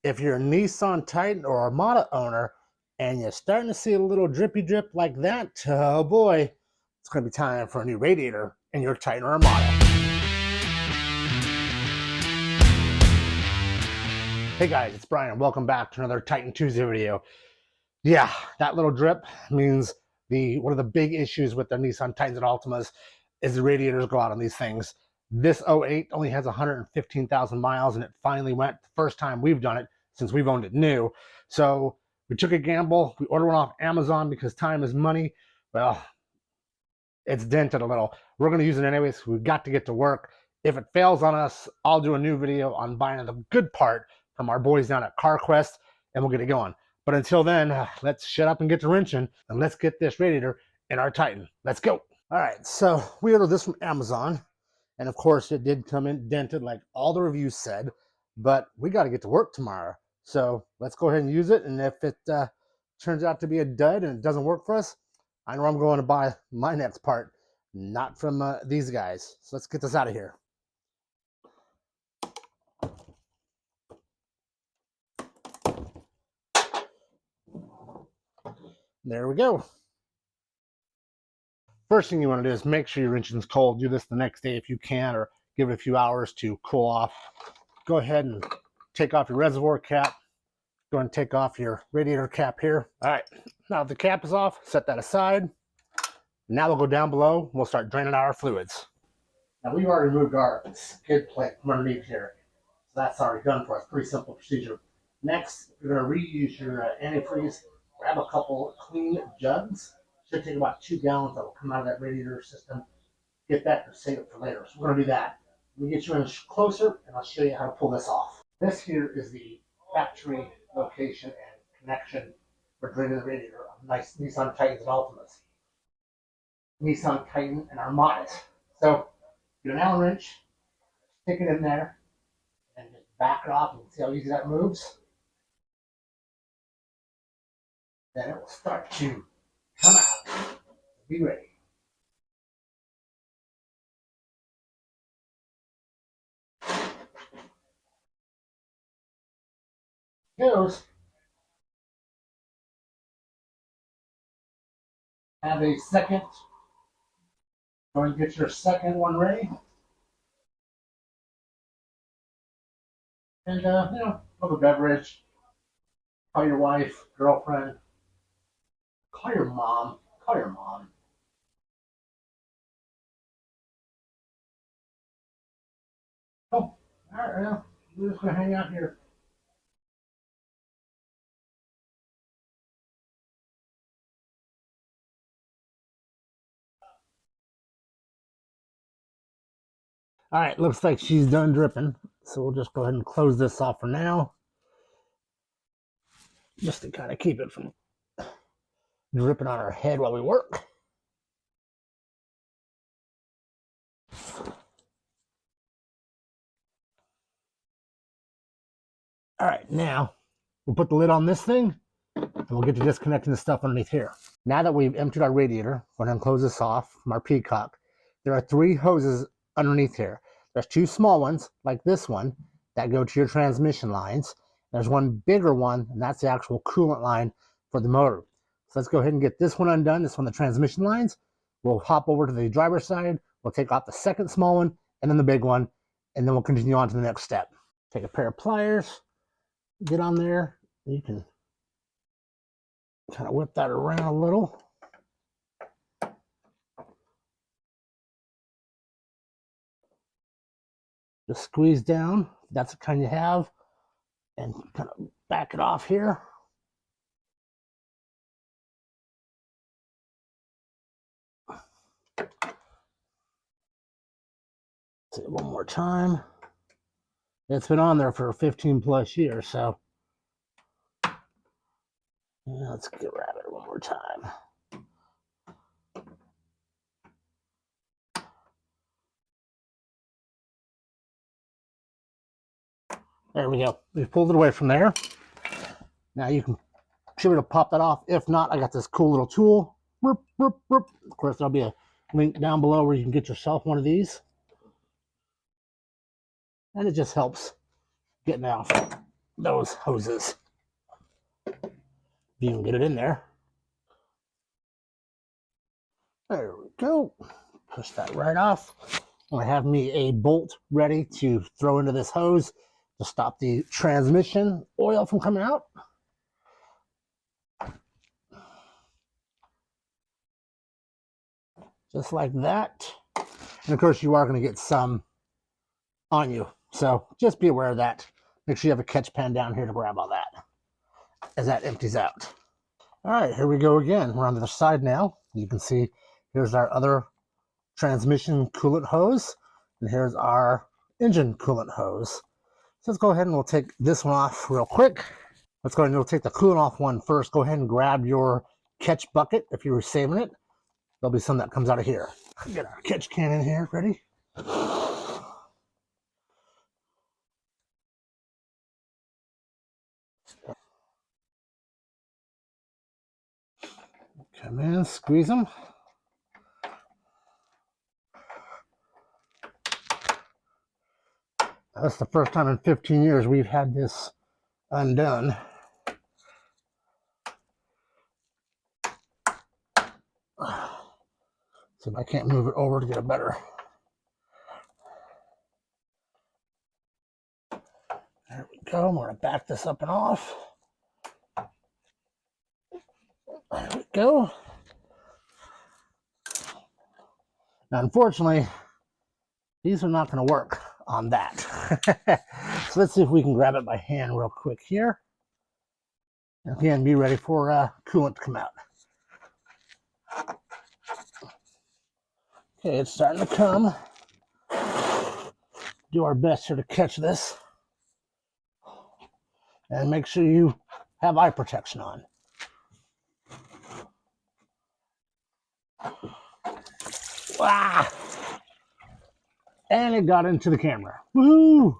if you're a Nissan Titan or Armada owner and you're starting to see a little drippy drip like that, oh boy, it's going to be time for a new radiator in your Titan or Armada. Hey guys, it's Brian. Welcome back to another Titan Tuesday video. Yeah, that little drip means one of the big issues with the Nissan Titans and Altimas is the radiators go out on these things. This 08 only has 115,000 miles, and it finally went the first time we've done it since we've owned it new. So we took a gamble. We ordered one off Amazon because time is money. Well, it's dented a little. We're going to use it anyways. We've got to get to work. If it fails on us, I'll do a new video on buying the good part from our boys down at CarQuest, and we'll get it going. But until then, let's shut up and get to wrenching, and let's get this radiator in our Titan. Let's go. All right, so we ordered this from Amazon, and of course it did come in dented like all the reviews said, but we got to get to work tomorrow. So let's go ahead and use it, and if it turns out to be a dud and it doesn't work for us, I know I'm going to buy my next part, not from these guys. So let's get this out of here. There we go. First thing you want to do is make sure your engine's cold. Do this the next day if you can, or give it a few hours to cool off. Go ahead and take off your reservoir cap. Go ahead and take off your radiator cap here. All right, now that the cap is off, set that aside. Now we'll go down below. We'll start draining out our fluids. Now we've already removed our skid plate from underneath here, so that's already done for us. Pretty simple procedure. Next, if you're going to reuse your antifreeze, grab a couple clean jugs. Should take about 2 gallons that will come out of that radiator system. Get that and save it for later. So we're going to do that. Let me get you in closer, and I'll show you how to pull this off. This here is the factory location and connection for draining the radiator of nice Nissan Titans and Altimas. Nissan Titan and Armadas. So get an Allen wrench, stick it in there, and just back it off. You can see how easy that moves. Then it will start to come out. Be ready. Goes. Have a second. Go and get your second one ready. And have a beverage. Call your wife, girlfriend. Call your mom. Call your mom. Oh, all right, now we're just gonna hang out here. All right, looks like she's done dripping, so we'll just go ahead and close this off for now, just to kind of keep it from dripping on our head while we work. All right, now we'll put the lid on this thing, and we'll get to disconnecting the stuff underneath here. Now that we've emptied our radiator, go ahead and close this off from our peacock. There are 3 hoses underneath here. There's 2 small ones, like this one, that go to your transmission lines. There's one bigger one, and that's the actual coolant line for the motor. So let's go ahead and get this one undone. This one, the transmission lines. We'll hop over to the driver's side. We'll take off the second small one, and then the big one, and then we'll continue on to the next step. Take a pair of pliers, get on there. You can kind of whip that around a little. Just squeeze down, if that's the kind you have, and kind of back it off here. See it one more time. It's been on there for 15 plus years, so yeah, let's get rid of it one more time. There we go. We've pulled it away from there. Now you can should be able to pop that off. If not, I got this cool little tool. Of course, there'll be a link down below where you can get yourself one of these. And it just helps getting off those hoses. If you can get it in there. There we go. Push that right off. I have me a bolt ready to throw into this hose to stop the transmission oil from coming out. Just like that. And of course you are going to get some on you. So just be aware of that. Make sure you have a catch pan down here to grab all that as that empties out. All right, here we go again. We're on the other side now. You can see here's our other transmission coolant hose, and here's our engine coolant hose. So let's go ahead and we'll take this one off real quick. Let's go ahead and we'll take the coolant off one first. Go ahead and grab your catch bucket if you were saving it. There'll be some that comes out of here. Get our catch can in here, ready? Come in, squeeze them. That's the first time in 15 years we've had this undone. See if I can't move it over to get a better. There we go. I'm going to back this up and off. There we go. Now, unfortunately, these are not going to work on that. So let's see if we can grab it by hand real quick here. And again, be ready for coolant to come out. Okay, it's starting to come. Do our best here to catch this. And make sure you have eye protection on. Wow! And it got into the camera. Woohoo!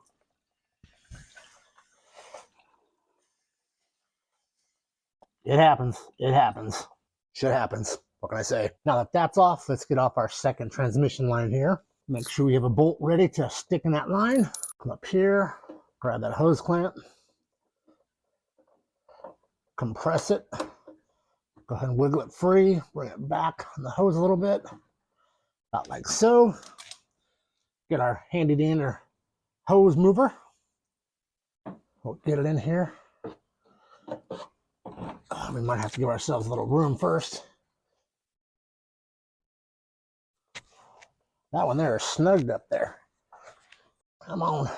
It happens. It happens. Shit happens. What can I say? Now that that's off, let's get off our second transmission line here. Make sure we have a bolt ready to stick in that line. Come up here, grab that hose clamp, compress it, go ahead and wiggle it free, bring it back on the hose a little bit, about like so. Get our handy dandy hose mover. We'll get it in here. We might have to give ourselves a little room first. That one there is snugged up there. Come on.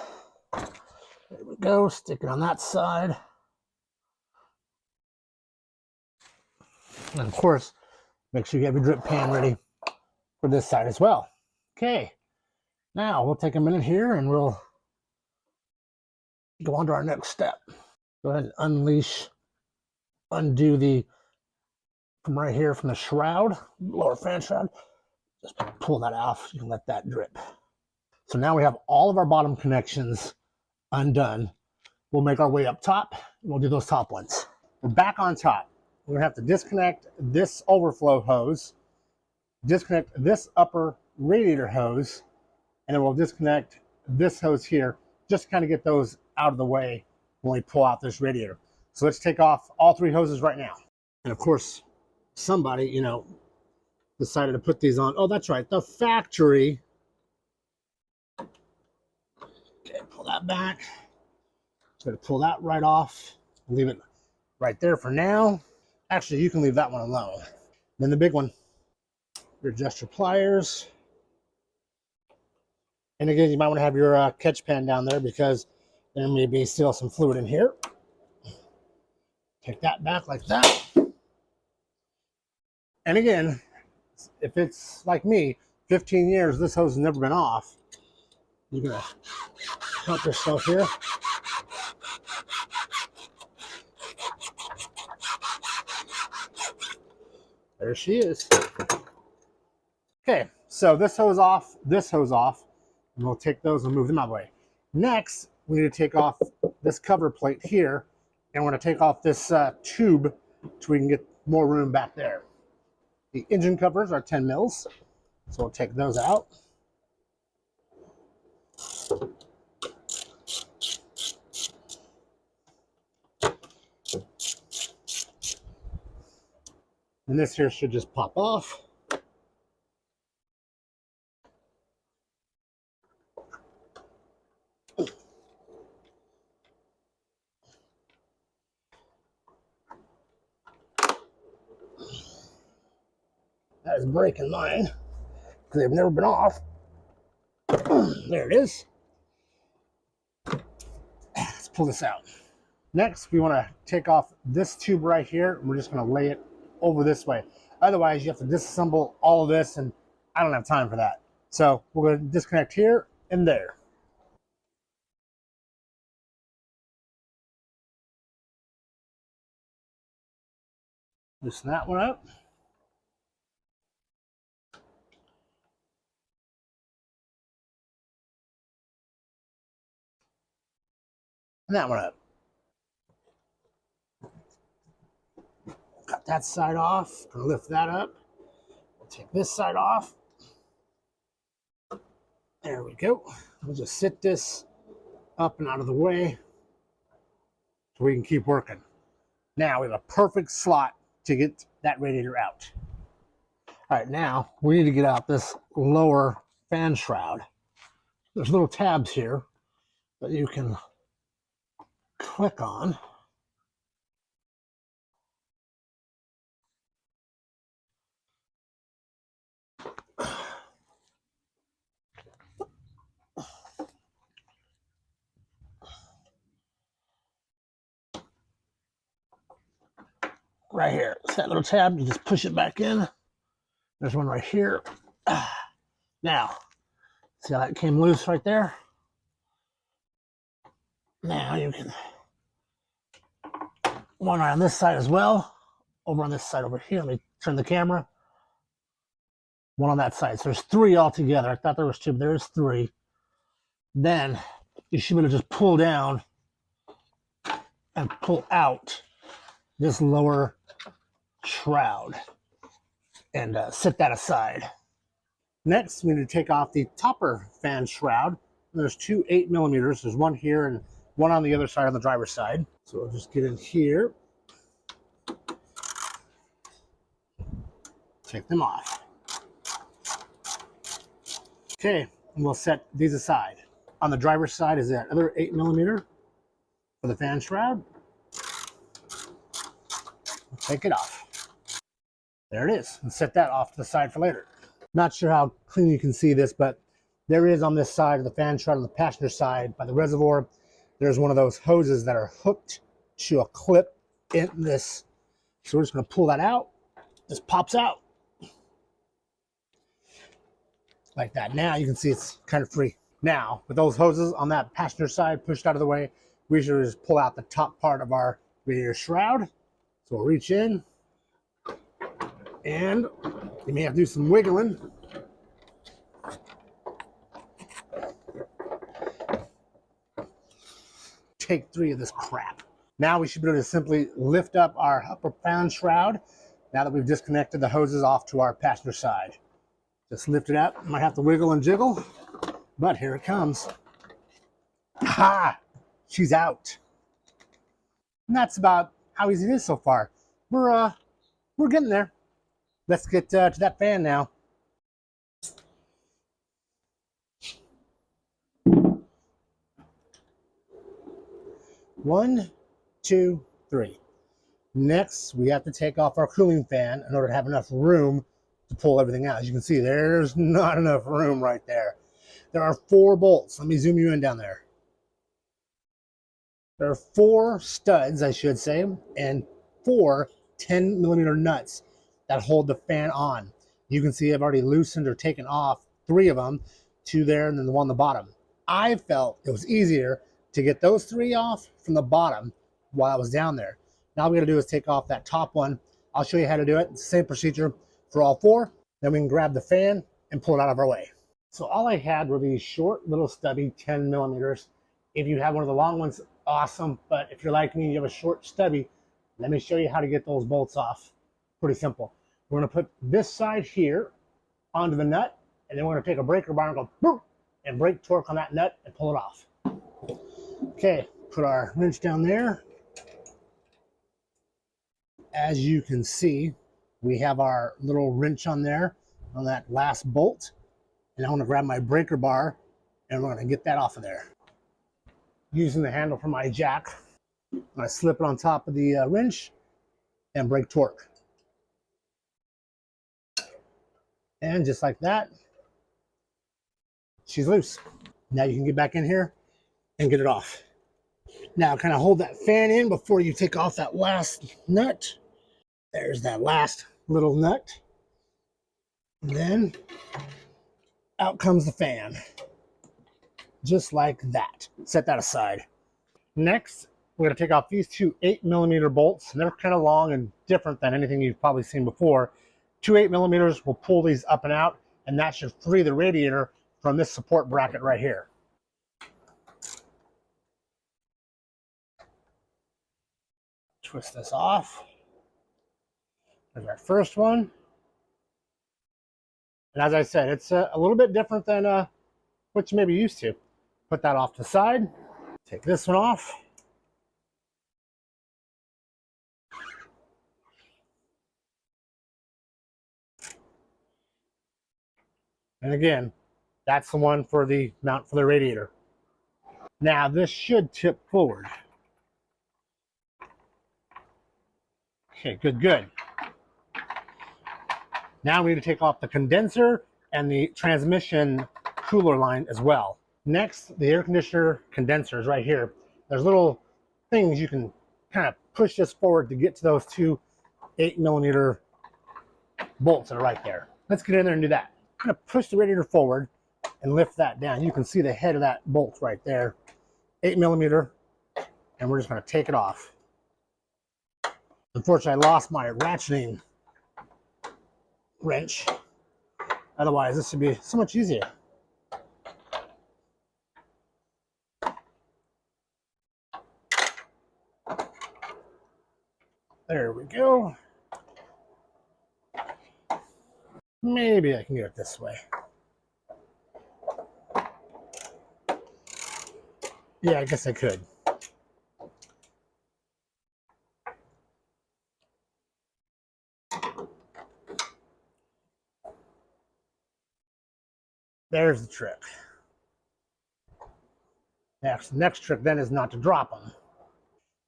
There we go. Stick it on that side. And of course, make sure you have your drip pan ready for this side as well. Okay. Now we'll take a minute here and we'll go on to our next step. Go ahead and undo the, from right here from the shroud, lower fan shroud. Just pull that off. You can let that drip. So now we have all of our bottom connections undone. We'll make our way up top. And we'll do those top ones. We're back on top. We're gonna have to disconnect this overflow hose, disconnect this upper radiator hose, and then we'll disconnect this hose here, just to kind of get those out of the way when we pull out this radiator. So let's take off all three hoses right now. And of course, somebody, decided to put these on. Oh, that's right, the factory. Okay, pull that back. Just gonna pull that right off. Leave it right there for now. Actually, you can leave that one alone. Then the big one, adjust your pliers. And again, you might want to have your catch pan down there because there may be still some fluid in here. Take that back like that. And again, if it's like me, 15 years, this hose has never been off, you're going to help yourself here. There she is. Okay, so this hose off, and we'll take those and move them out of the way. Next, we need to take off this cover plate here, and we're going to take off this tube so we can get more room back there. The engine covers are 10 mils, so we'll take those out. And this here should just pop off. That is breaking mine because they've never been off. There it is. Let's pull this out. Next, we want to take off this tube right here. We're just going to lay it over this way. Otherwise, you have to disassemble all of this, and I don't have time for that. So we're going to disconnect here and there. Loosen that one up. And that one up. Cut that side off. Gonna lift that up. We'll take this side off. There we go. We'll just sit this up and out of the way so we can keep working. Now we have a perfect slot to get that radiator out. All right, now we need to get out this lower fan shroud. There's little tabs here that you can click on. Right here, it's that little tab. You just push it back in. There's one right here. Now, see how that came loose right there? Now you can one right on this side as well. Over on this side over here. Let me turn the camera. One on that side. So there's three altogether. I thought there was two, but there's three. Then you should be able to just pull down and pull out this lower shroud and set that aside. Next, we need to take off the topper fan shroud. There's two 8mm. There's one here and one on the other side on the driver's side. So we'll just get in here. Take them off. Okay, and we'll set these aside. On the driver's side is that other 8mm for the fan shroud. Take it off. There it is. And set that off to the side for later. Not sure how clean you can see this, but there is on this side of the fan shroud on the passenger side by the reservoir, there's one of those hoses that are hooked to a clip in this. So we're just going to pull that out. This pops out. Like that. Now you can see it's kind of free. Now, with those hoses on that passenger side pushed out of the way, we should just pull out the top part of our radiator shroud. So we'll reach in, and you may have to do some wiggling. Take three of this crap. Now we should be able to simply lift up our upper fan shroud now that we've disconnected the hoses off to our passenger side. Just lift it up. Might have to wiggle and jiggle, but here it comes. Ha! She's out. And that's about how easy it is so far. We're getting there. Let's get to that fan now. One, two, three. Next, we have to take off our cooling fan in order to have enough room to pull everything out. As you can see, there's not enough room right there. There are 4 bolts. Let me zoom you in down there. There are 4 studs, I should say, and 4 10mm nuts that hold the fan on. You can see I've already loosened or taken off 3 of them, 2 there and then the one on the bottom. I felt it was easier to get those 3 off from the bottom while I was down there. Now all we got to do is take off that top one. I'll show you how to do it. It's the same procedure for all 4. Then we can grab the fan and pull it out of our way. So all I had were these short little stubby 10mm. If you have one of the long ones, awesome. But if you're like me and you have a short stubby, let me show you how to get those bolts off. Pretty simple. We're going to put this side here onto the nut, and then we're going to take a breaker bar and go boom, and break torque on that nut and pull it off. Okay, put our wrench down there. as you can see, we have our little wrench on there on that last bolt. And I want to grab my breaker bar and we're going to get that off of there. Using the handle for my jack, I slip it on top of the wrench and break torque. And just like that, she's loose. Now you can get back in here and get it off. Now kind of hold that fan in before you take off that last nut. There's that last little nut. And then out comes the fan. Just like that. Set that aside. Next, we're going to take off these two 8mm bolts. And they're kind of long and different than anything you've probably seen before. Two 8mm will pull these up and out, and that should free the radiator from this support bracket right here. Twist this off. There's our first one. And as I said, it's a little bit different than what you may be used to. Put that off to the side. Take this one off. And again, that's the one for the mount for the radiator. Now this should tip forward. Okay, good. Now we need to take off the condenser and the transmission cooler line as well. Next, the air conditioner condenser is right here. There's little things you can kind of push this forward to get to those two 8mm bolts that are right there. Let's get in there and do that. I'm going to push the radiator forward and lift that down. You can see the head of that bolt right there. 8mm, and we're just going to take it off. Unfortunately, I lost my ratcheting wrench. Otherwise, this should be so much easier. There we go. Maybe I can get it this way. Yeah, I guess I could. There's the trick. The next trick then is not to drop them.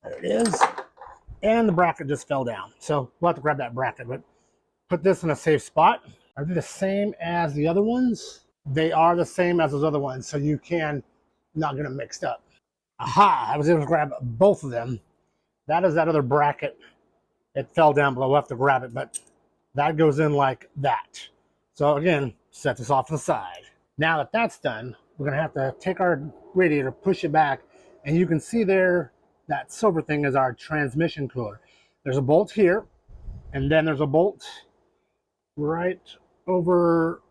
There it is. And the bracket just fell down. So we'll have to grab that bracket, but put this in a safe spot. Are they the same as the other ones? They are the same as those other ones, so you can not get them mixed up. Aha! I was able to grab both of them. That is that other bracket. It fell down below. We'll have to grab it, but that goes in like that. So again, set this off to the side. Now that that's done, we're going to have to take our radiator, push it back, and you can see there that silver thing is our transmission cooler. There's a bolt here, and then there's a bolt right over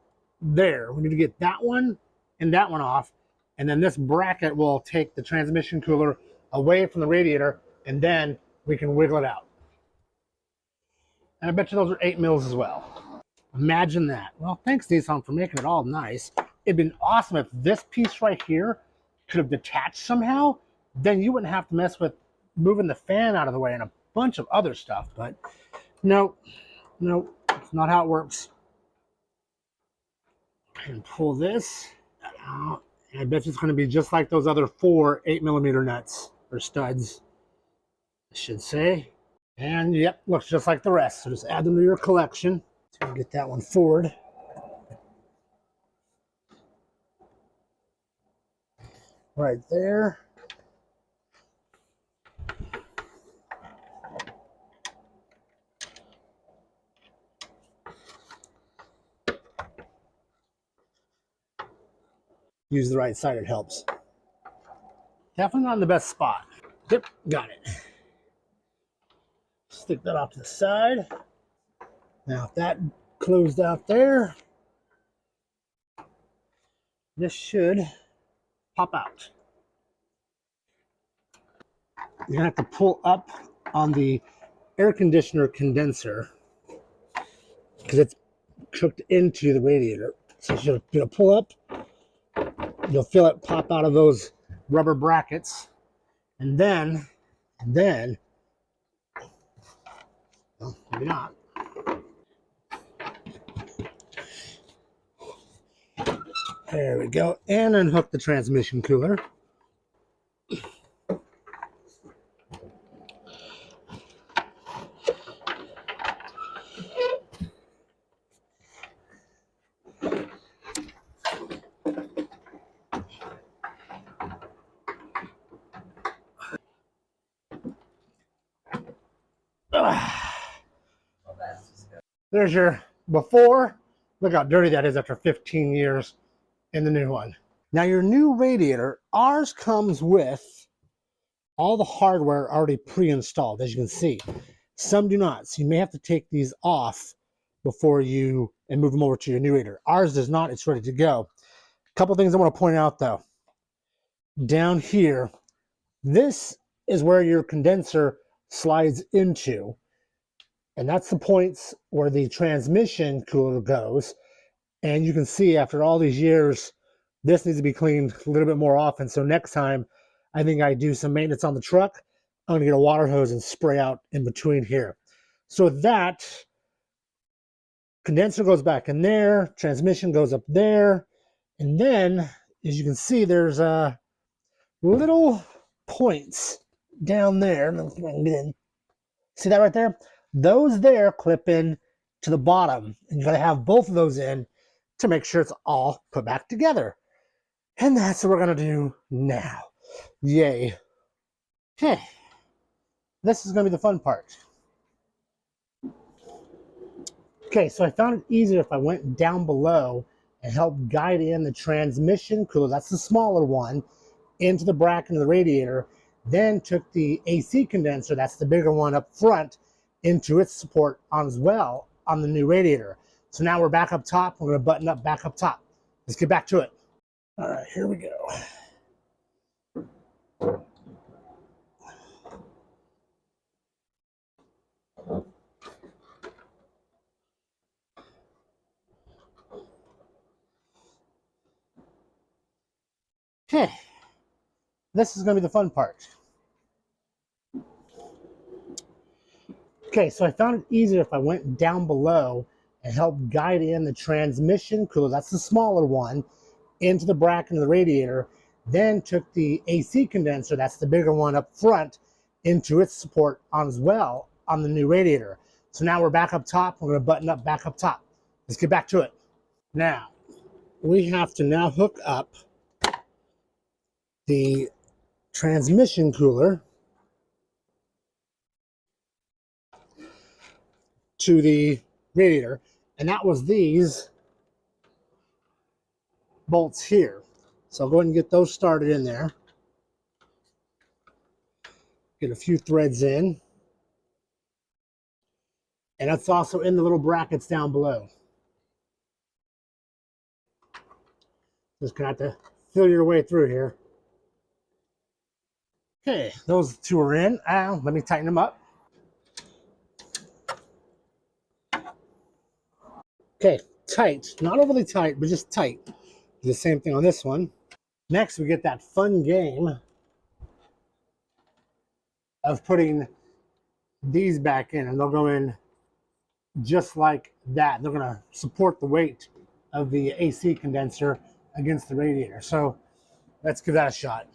there. We need to get that one and that one off, and then this bracket will take the transmission cooler away from the radiator, and then we can wiggle it out. And I bet you those are 8mm as well. Imagine that. Well, thanks Nissan for making it all nice. It'd been awesome if this piece right here could have detached somehow. Then you wouldn't have to mess with moving the fan out of the way and a bunch of other stuff. But no, it's not how it works. And pull this out. And I bet you it's going to be just like those other 4 8mm nuts or studs, I should say. And yep, looks just like the rest. So just add them to your collection. So get that one forward. Right there. Use the right side, it helps. Definitely not in the best spot. Yep, got it. Stick that off to the side. Now if that closed out there, this should pop out. You're gonna have to pull up on the air conditioner condenser because it's cooked into the radiator. So you're gonna pull up, you'll feel it pop out of those rubber brackets, and then Well, maybe not. There we go. And unhook the transmission cooler. There's your before. Look how dirty that is after 15 years in the new one. Now your new radiator, ours comes with all the hardware already pre-installed, as you can see. Some do not, so you may have to take these off before you and move them over to your new radiator. Ours does not, it's ready to go. A couple things I want to point out though. Down here, this is where your condenser slides into, and that's the points where the transmission cooler goes. And you can see after all these years, this needs to be cleaned a little bit more often. So next time, I think I do some maintenance on the truck, I'm gonna get a water hose and spray out in between here. So that condenser goes back in there, transmission goes up there, and then as you can see, there's little points down there. Let me see if I can get in. See that right there? Those there clip in to the bottom, and you gotta have both of those in to make sure it's all put back together. And that's what we're gonna do now. Yay. Okay. This is gonna be the fun part. Okay, so I found it easier if I went down below and helped guide in the transmission cooler, that's the smaller one, into the bracket of the radiator, then took the AC condenser, that's the bigger one up front, into its support on as well on the new radiator. So now we're back up top. We're gonna button up back up top. Let's get back to it. All right, here we go. Okay, this is gonna be the fun part. Okay, so I found it easier if I went down below and helped guide in the transmission cooler, that's the smaller one, into the bracket of the radiator, then took the AC condenser, that's the bigger one up front, into its support on as well on the new radiator. So now we're back up top. We're gonna button up back up top. Let's get back to it. Now, we have to now hook up the transmission cooler to the radiator, and that was these bolts here. So I'll go ahead and get those started in there. Get a few threads in. And that's also in the little brackets down below. Just gonna have to feel your way through here. Okay, those two are in. Let me tighten them up. Okay, tight. Not overly tight, but just tight. Do the same thing on this one. Next, we get that fun game of putting these back in, and they'll go in just like that. They're gonna support the weight of the AC condenser against the radiator. So let's give that a shot.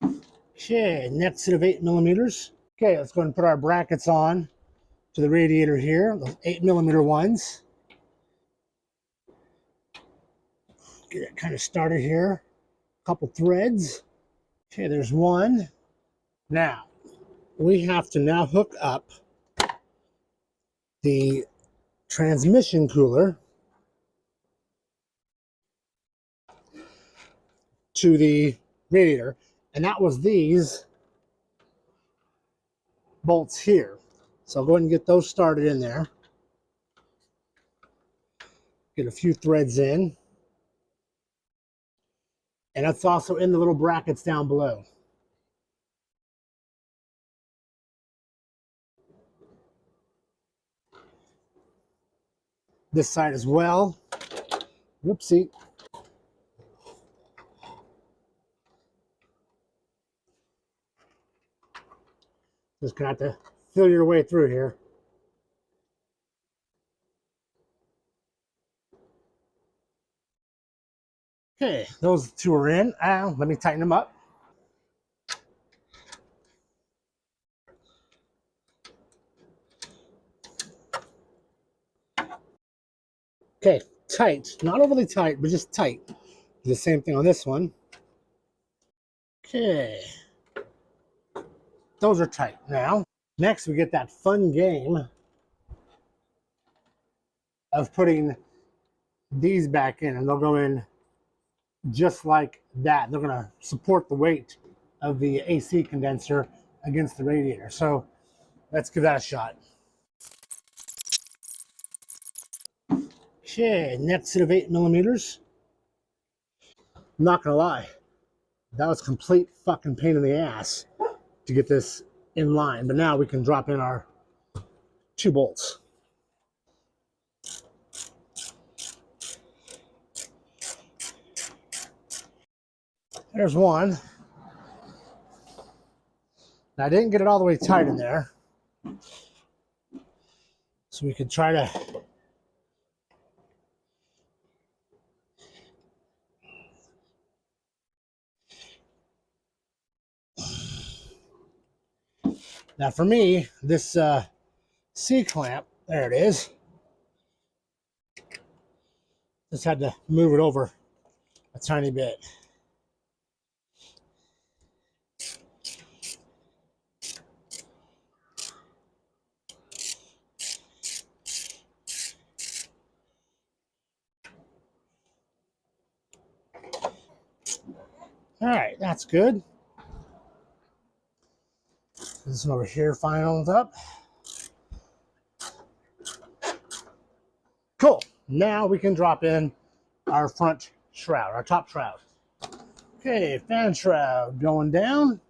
Okay, next set of 8mm. Okay, let's go ahead and put our brackets on to the radiator here, those 8mm ones. Get it kind of started here. A couple threads. Okay, there's one. Now, we have to now hook up the transmission cooler to the radiator, and that was these bolts here. So I'll go ahead and get those started in there. Get a few threads in. And that's also in the little brackets down below. This side as well. Whoopsie. Just gonna have to feel your way through here. Okay, those two are in. Let me tighten them up. Okay, tight. Not overly tight, but just tight. The same thing on this one. Okay. Those are tight now. Next, we get that fun game of putting these back in, and they'll go in just like that. They're going to support the weight of the AC condenser against the radiator. So let's give that a shot. Okay, next set of 8mm. I'm not going to lie, that was complete fucking pain in the ass to get this in line. But now we can drop in our 2 bolts. There's one. Now, I didn't get it all the way tight in there, so we could try to now for me, this C-clamp, there it is. Just had to move it over a tiny bit. All right, that's good. This one over here finals up. Cool. Now we can drop in our front shroud, our top shroud. Okay, fan shroud going down.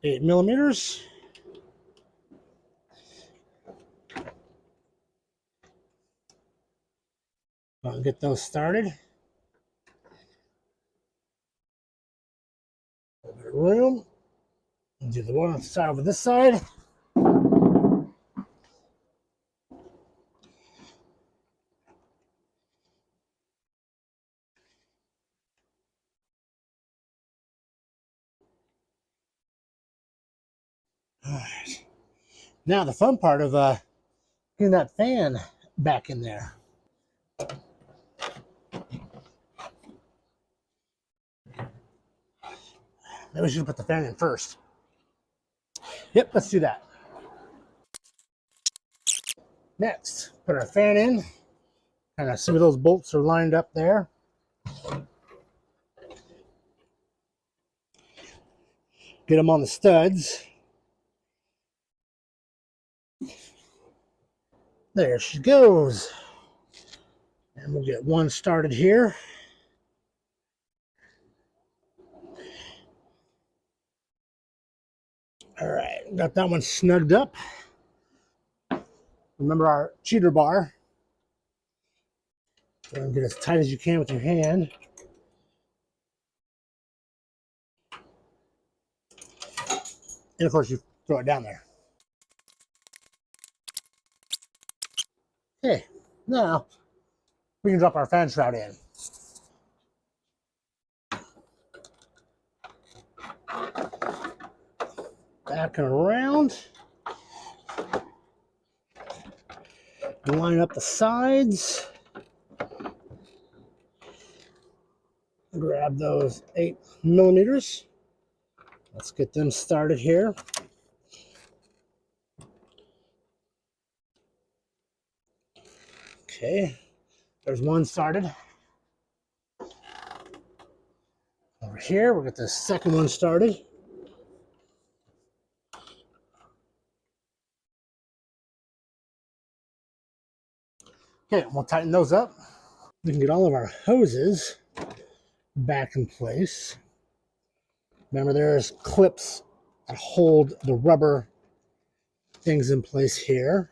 Eight millimeters. I'll get those started. A little bit of room. Do the one on the side over this side. All right. Now the fun part of getting that fan back in there. Maybe we should put the fan in first. Yep, let's do that. Next, put our fan in. Kind of see where those bolts are lined up there. Get them on the studs. There she goes. And we'll get one started here. All right, got that one snugged up. Remember our cheater bar. And get as tight as you can with your hand. And of course, you throw it down there. Okay, now we can drop our fan shroud in. Back and around. Line up the sides. Grab those 8mm. Let's get them started here. Okay, there's one started. Over here, we'll get the second one started. Okay, we'll tighten those up. We can get all of our hoses back in place. Remember, there's clips that hold the rubber things in place here.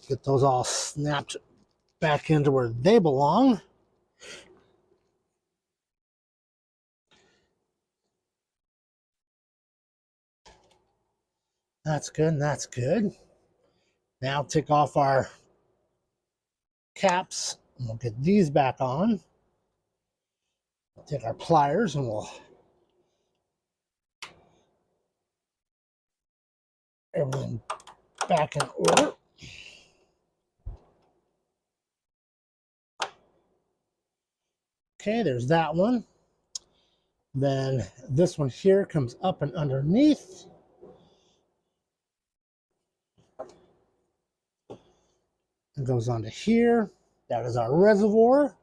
Get those all snapped back into where they belong. That's good. That's good. Now take off our caps and we'll get these back on. We'll take our pliers and we'll everything back in order. Okay, there's that one. Then this one here comes up and underneath. It goes onto here. That is our reservoir.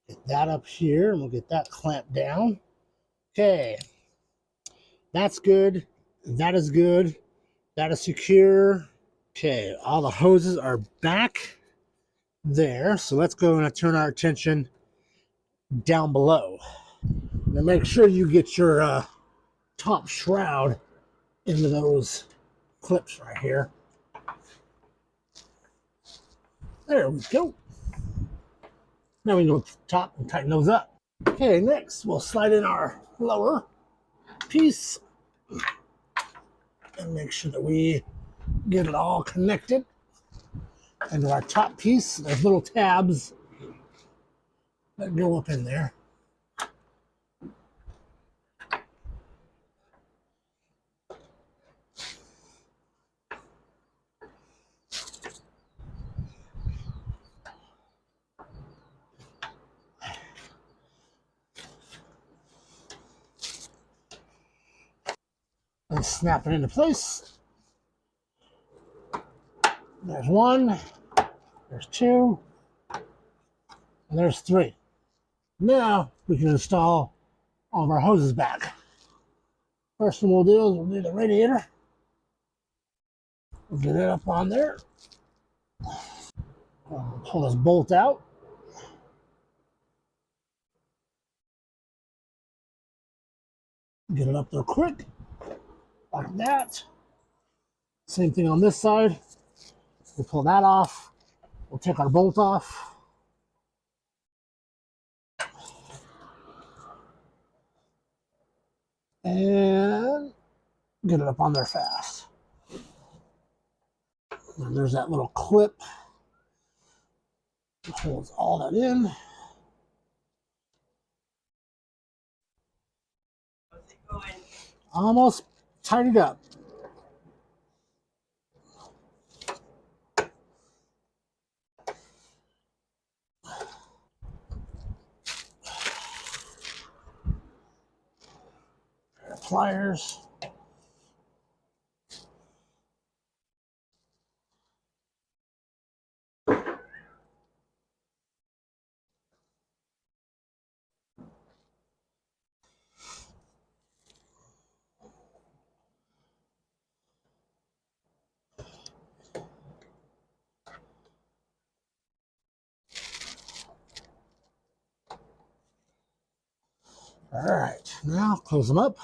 Get that up here and we'll get that clamped down. Okay, that's good. That is good. That is secure. Okay, all the hoses are back there. So let's go and turn our attention down below. Now make sure you get your top shroud into those clips right here. There we go. Now we can go to the top and tighten those up. Okay, next we'll slide in our lower piece and make sure that we get it all connected. And our top piece, there's little tabs that go up in there. And snap it into place. There's one, there's two, and there's three. Now we can install all of our hoses back. First thing we'll do is we'll do the radiator. We'll get it up on there. We'll pull this bolt out. Get it up there quick, like that. Same thing on this side. We'll pull that off. We'll take our bolt off. And get it up on there fast. And there's that little clip that holds all that in. Almost tidied up. Pliers. All right, now close them up.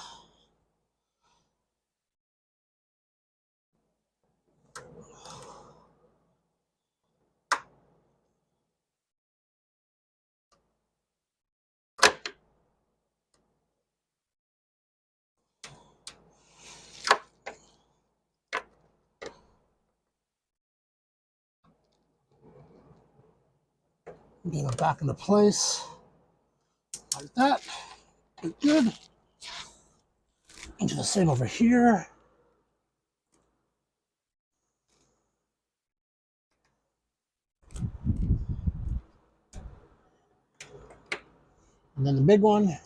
Get it back into place like that. Good. And do the same over here. And then the big one.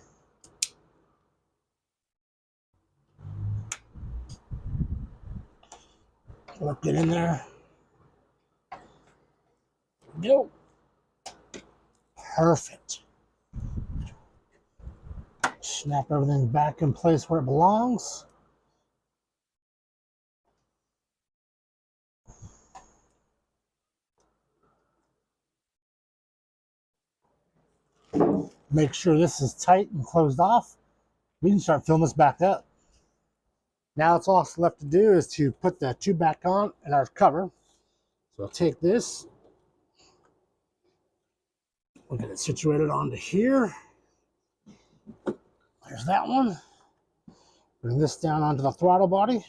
Work it in there. Go. Perfect. Snap everything back in place where it belongs. Make sure this is tight and closed off. We can start filling this back up. Now it's all left to do is to put the tube back on and our cover. So I'll take this, We'll get it situated onto here. There's that one. Bring this down onto the throttle body.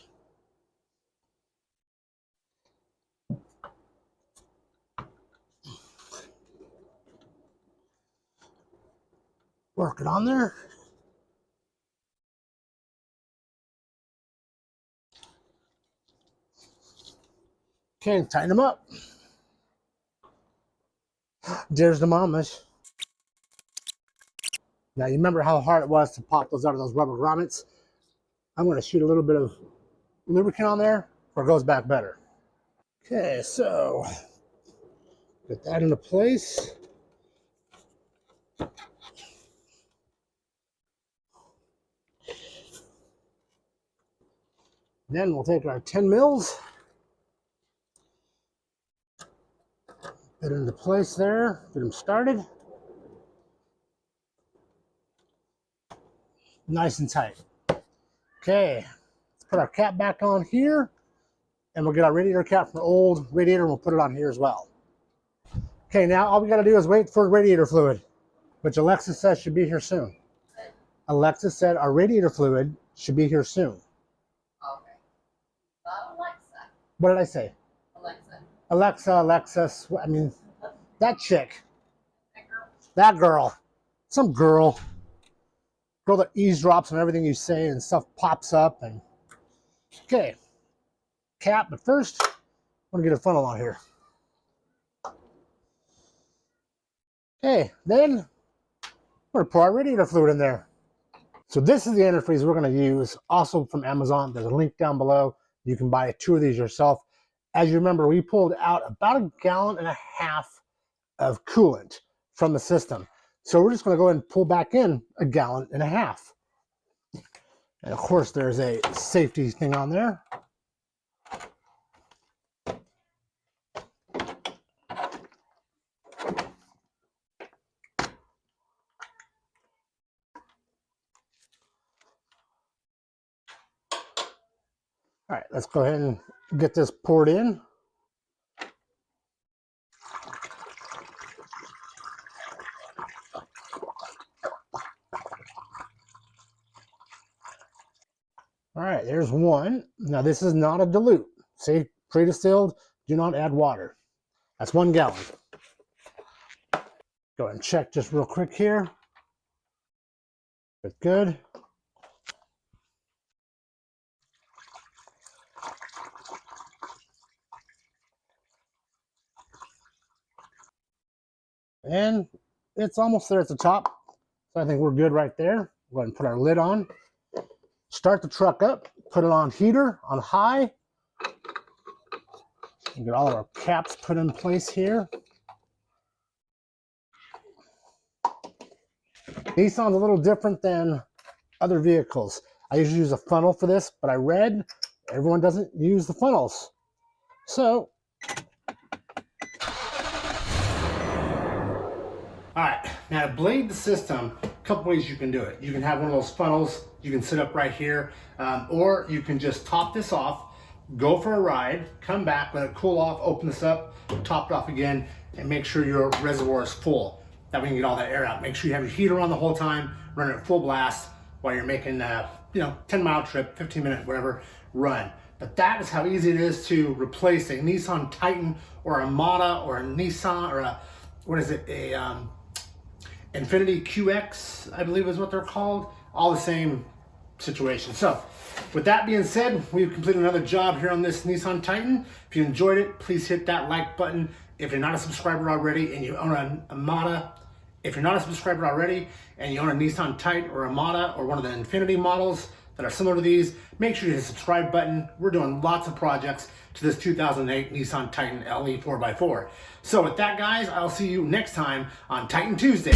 Work it on there. Okay, tighten them up. There's the mamas. Now you remember how hard it was to pop those out of those rubber grommets? I'm going to shoot a little bit of lubricant on there where it goes back better. Okay, so get that into place. Then we'll take our 10 mils, get it into place there, get them started. Nice and tight. Okay, let's put our cap back on here, and we'll get our radiator cap from the old radiator, and we'll put it on here as well. Okay, now all we got to do is wait for radiator fluid, which Alexa says should be here soon. Alexa said our radiator fluid should be here soon. Okay. Not Alexa. What did I say? Alexa, I mean, that chick. That girl. Some girl that eavesdrops on everything you say and stuff pops up. And okay, cap, but first I'm gonna get a funnel on here. Okay, then we're gonna pour our radiator fluid in there. So this is the antifreeze we're gonna use, also from Amazon. There's a link down below. You can buy 2 of these yourself. As you remember, we pulled out about 1.5 gallons of coolant from the system. So we're just going to go ahead and pull back in 1.5 gallons. And of course, there's a safety thing on there. All right, let's go ahead and get this poured in. All right, there's one. Now this is not a dilute. See, pre-distilled, do not add water. That's 1 gallon. Go ahead and check just real quick here. Good. And it's almost there at the top. So I think we're good right there. Go ahead and put our lid on. Start the truck up, put it on heater, on high. And get all of our caps put in place here. Nissan's a little different than other vehicles. I usually use a funnel for this, but I read everyone doesn't use the funnels. So, all right, now to blade the system, a couple ways you can do it. You can have one of those funnels, you can sit up right here, or you can just top this off, go for a ride, come back, let it cool off, open this up, top it off again, and make sure your reservoir is full. That way you can get all that air out. Make sure you have your heater on the whole time, run it at full blast while you're making 10-mile trip, 15-minute, whatever, run. But that is how easy it is to replace a Nissan Titan or a Armada or a Nissan or a, Infinity QX, I believe is what they're called. All the same situation. So with that being said, we've completed another job here on this Nissan Titan. If you enjoyed it, please hit that like button. If you're not a subscriber already and you own an Armada, if you're not a subscriber already and you own a Nissan Titan or Armada or one of the Infinity models that are similar to these, make sure you hit the subscribe button. We're doing lots of projects to this 2008 Nissan Titan LE 4x4. So with that, guys, I'll see you next time on Titan Tuesday.